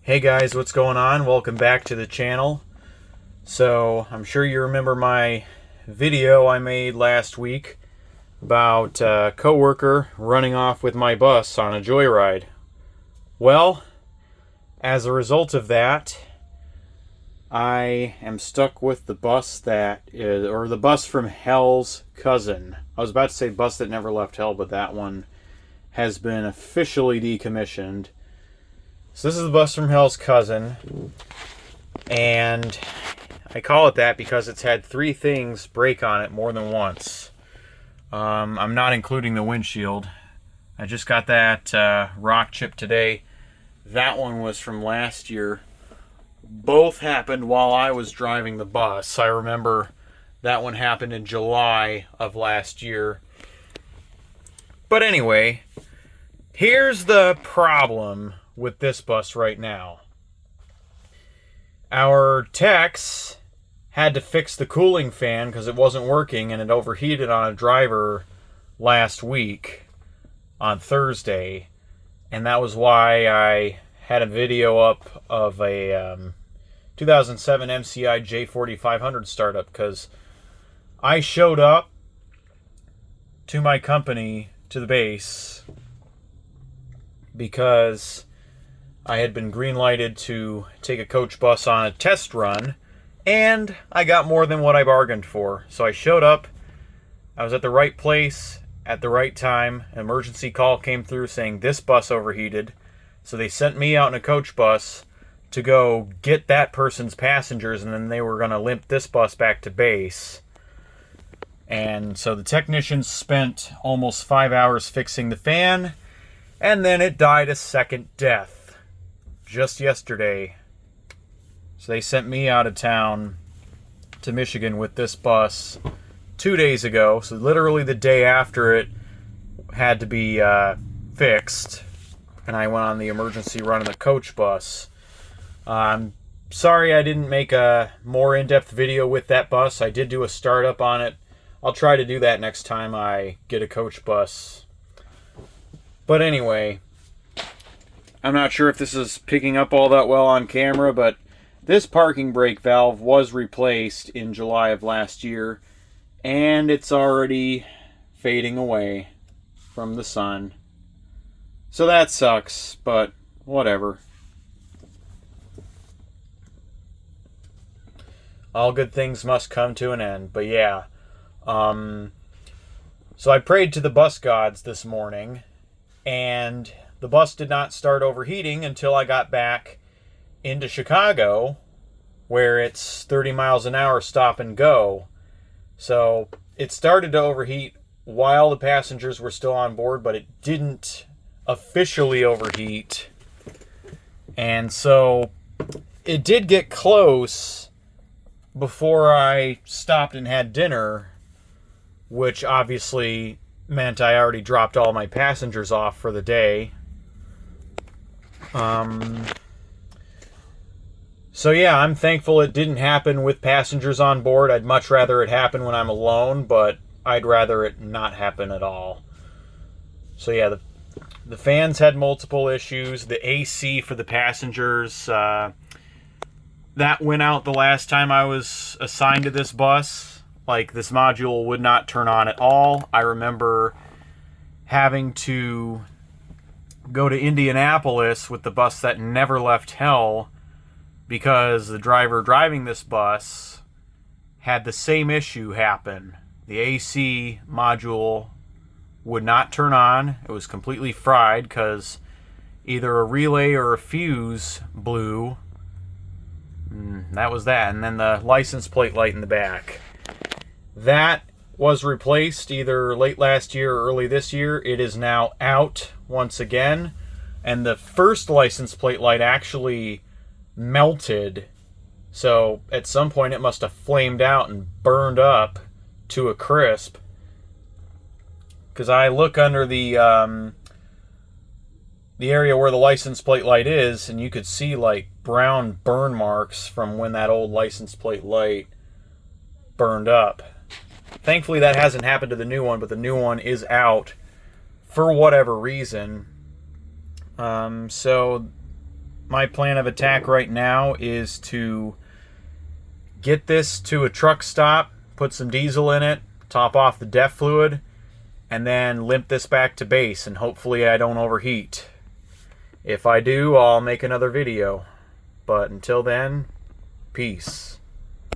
Hey guys, what's going on? Welcome back to the channel. So, I'm sure you remember my video I made last week about a coworker running off with my bus on a joyride. Well, as a result of that, I am stuck with the bus the bus from Hell's cousin. I was about to say bus that never left Hell, but that one has been officially decommissioned. So this is the bus from Hell's cousin, and I call it that because it's had three things break on it more than once. I'm not including the windshield. I just got that rock chip today. That one was from last year. Both happened while I was driving the bus. I remember that one happened in July of last year. But anyway, here's the problem with this bus right now. Our techs had to fix the cooling fan because it wasn't working and it overheated on a driver last week on Thursday, and that was why I had a video up of a 2007 MCI J4500 startup, because I showed up to my company, to the base, because I had been green-lighted to take a coach bus on a test run, and I got more than what I bargained for. So I showed up, I was at the right place, at the right time. An emergency call came through saying this bus overheated, so they sent me out in a coach bus to go get that person's passengers, and then they were going to limp this bus back to base. And so the technicians spent almost 5 hours fixing the fan, and then it died a second death just yesterday. So they sent me out of town to Michigan with this bus 2 days ago. So literally the day after it had to be fixed, and I went on the emergency run of the coach bus. I'm sorry I didn't make a more in-depth video with that bus. I did do a startup on it. I'll try to do that next time I get a coach bus. But anyway, I'm not sure if this is picking up all that well on camera, but this parking brake valve was replaced in July of last year, and it's already fading away from the sun. So that sucks, but whatever. All good things must come to an end. But yeah, so I prayed to the bus gods this morning, and the bus did not start overheating until I got back into Chicago, where it's 30 miles an hour stop and go. So it started to overheat while the passengers were still on board, but it didn't officially overheat. And so it did get close before I stopped and had dinner, which obviously meant I already dropped all my passengers off for the day. So yeah, I'm thankful it didn't happen with passengers on board. I'd much rather it happen when I'm alone, but I'd rather it not happen at all. So yeah, the fans had multiple issues. The AC for the passengers, that went out the last time I was assigned to this bus. Like, this module would not turn on at all. I remember having to go to Indianapolis with the bus that never left Hell because the driver driving this bus had the same issue happen. The AC module would not turn on. It was completely fried because either a relay or a fuse blew. That was that. And then the license plate light in the back. That was replaced either late last year or early this year. It is now out once again. And the first license plate light actually melted. So at some point it must have flamed out and burned up to a crisp. Because I look under the area where the license plate light is, and you could see like brown burn marks from when that old license plate light burned up. Thankfully that hasn't happened to the new one, but the new one is out for whatever reason. So my plan of attack right now is to get this to a truck stop, put some diesel in it, top off the DEF fluid, and then limp this back to base, and hopefully I don't overheat. If I do, I'll make another video. But until then, peace.